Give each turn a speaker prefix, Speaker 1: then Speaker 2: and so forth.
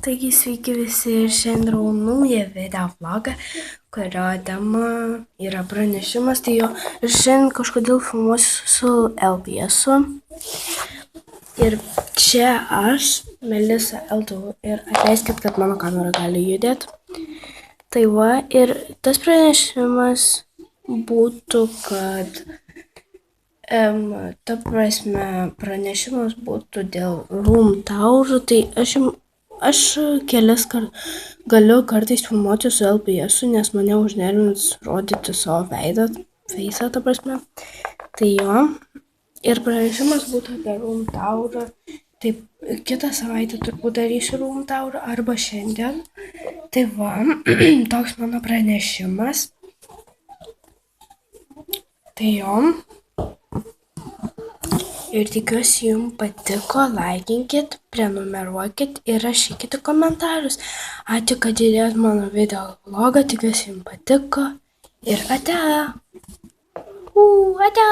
Speaker 1: Taigi sveiki visi ir šiandien darau naują video vlogą, kurio tema yra pranešimas, tai jo ir šiandien kažkodėl filmuosiu su LPS-u. Ir čia aš, Melisa L2, ir atleiskit, kad mano kamera gali judėti. Tai va, ir tas pranešimas būtų, kad ta prasme pranešimas būtų dėl Room Tower, tai aš kelias galiu kartais filmuoti su LPS-u, nes mane užnervins rodyti savo veidą, feisą, ta prasme. Tai jo. Ir pranešimas būtų apie Room Tower. Taip, kitą savaitę turbūt darysiu Room Tower arba šiandien. Tai va, toks mano pranešimas. Tai jo. Ir tikiuosi jums patiko, laikinkit, prenumeruokit ir rašykite komentarus. Ačiū, kad žiūrėjot mano video vlogą, tikiuosi jums patiko ir ate. Ate.